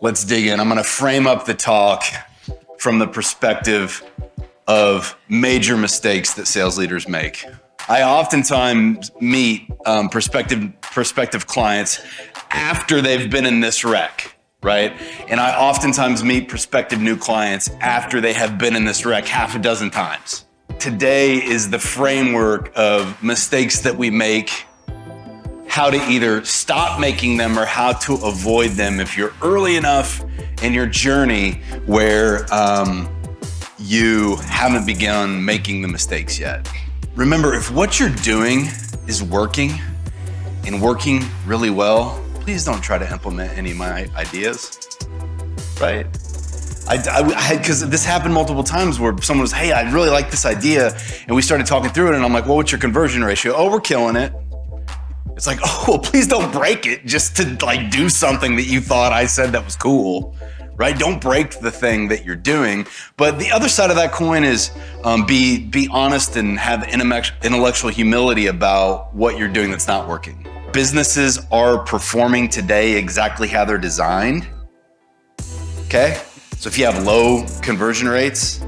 Let's dig in. I'm going to frame up the talk from the perspective of major mistakes that sales leaders make. I oftentimes meet prospective clients after they've been in this wreck, right? And I oftentimes meet prospective new clients after they have been in this wreck half a dozen times. Today is the framework of mistakes that we make, how to either stop making them or how to avoid them if you're early enough in your journey where you haven't begun making the mistakes yet. Remember, if what you're doing is working and working really well, please don't try to implement any of my ideas, right? Because this happened multiple times where someone was, hey, I really like this idea. And we started talking through it and I'm like, well, what's your conversion ratio? Oh, we're killing it. It's like, oh, well, please don't break it just to like do something that you thought I said that was cool, right? Don't break the thing that you're doing. But the other side of that coin is be honest and have intellectual humility about what you're doing that's not working. Businesses are performing today exactly how they're designed, okay? So if you have low conversion rates,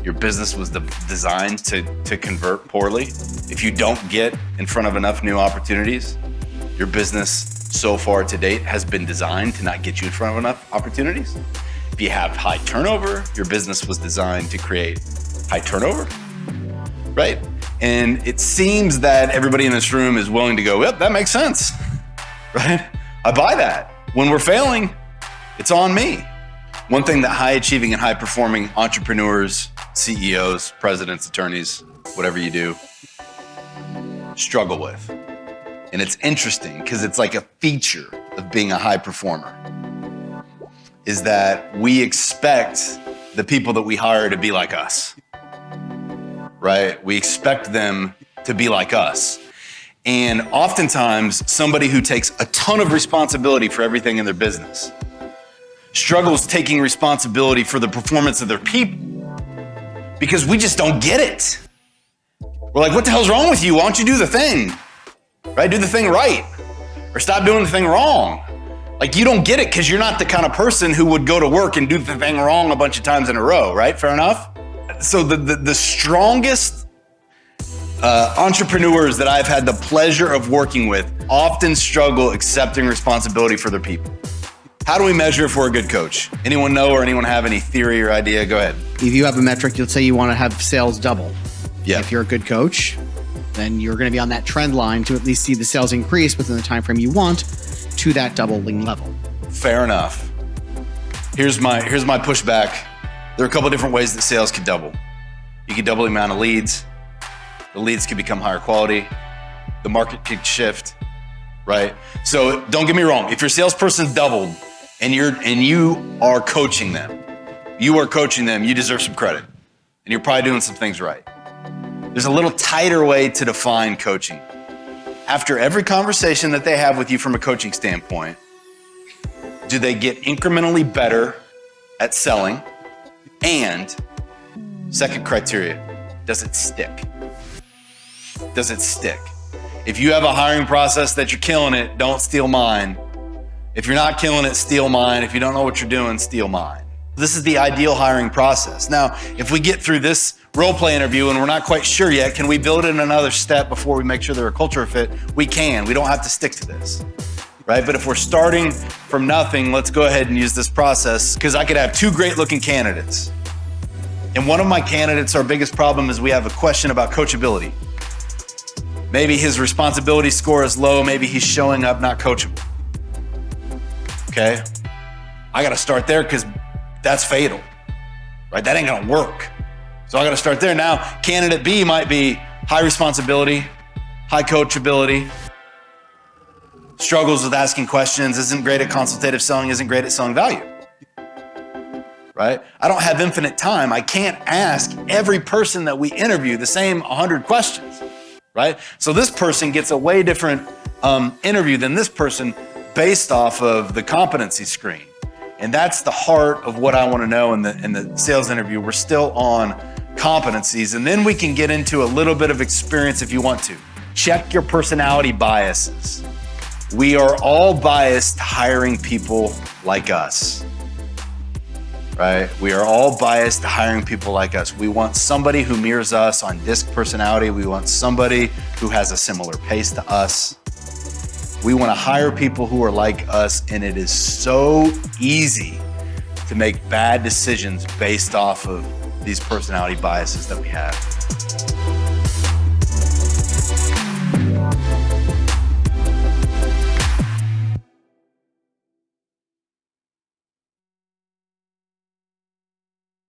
your business was designed to convert poorly. If you don't get in front of enough new opportunities, your business so far to date has been designed to not get you in front of enough opportunities. If you have high turnover, your business was designed to create high turnover, right? And it seems that everybody in this room is willing to go, yep, that makes sense, right? I buy that. When we're failing, it's on me. One thing that high achieving and high performing entrepreneurs, CEOs, presidents, attorneys, whatever you do, struggle with. And it's interesting because it's like a feature of being a high performer is that we expect the people that we hire to be like us, right? We expect them to be like us. And oftentimes somebody who takes a ton of responsibility for everything in their business struggles taking responsibility for the performance of their people because we just don't get it. We're like, what the hell's wrong with you? Why don't you do the thing, right? Do the thing right or stop doing the thing wrong. Like you don't get it because you're not the kind of person who would go to work and do the thing wrong a bunch of times in a row, right? Fair enough? So the strongest entrepreneurs that I've had the pleasure of working with often struggle accepting responsibility for their people. How do we measure if we're a good coach? Anyone know or anyone have any theory or idea? Go ahead. If you have a metric, you'll say you want to have sales double. Yeah. If you're a good coach, then you're going to be on that trend line to at least see the sales increase within the time frame you want to that doubling level. Fair enough. Here's my pushback. There are a couple of different ways that sales could double. You could double the amount of leads. The leads could become higher quality. The market could shift, right? So don't get me wrong. If your salesperson's doubled, and you are coaching them, you deserve some credit. And you're probably doing some things right. There's a little tighter way to define coaching. After every conversation that they have with you from a coaching standpoint, do they get incrementally better at selling? And second criteria, does it stick? Does it stick? If you have a hiring process that you're killing it, don't steal mine. If you're not killing it, steal mine. If you don't know what you're doing, steal mine. This is the ideal hiring process. Now, if we get through this role play interview and we're not quite sure yet, can we build in another step before we make sure they're a culture fit? We can. We don't have to stick to this, right? But if we're starting from nothing, let's go ahead and use this process because I could have two great looking candidates. And one of my candidates, our biggest problem is we have a question about coachability. Maybe his responsibility score is low. Maybe he's showing up not coachable. Okay, I got to start there because that's fatal, right? That ain't gonna work. So I got to start there. Now, candidate B might be high responsibility, high coachability, struggles with asking questions, isn't great at consultative selling, isn't great at selling value, right? I don't have infinite time. I can't ask every person that we interview the same 100 questions, right? So this person gets a way different interview than this person based off of the competency screen. And that's the heart of what I want to know in the sales interview. We're still on competencies, and then we can get into a little bit of experience if you want to. Check your personality biases. We are all biased to hiring people like us, right? We are all biased to hiring people like us. We want somebody who mirrors us on DISC personality. We want somebody who has a similar pace to us. We want to hire people who are like us, and it is so easy to make bad decisions based off of these personality biases that we have.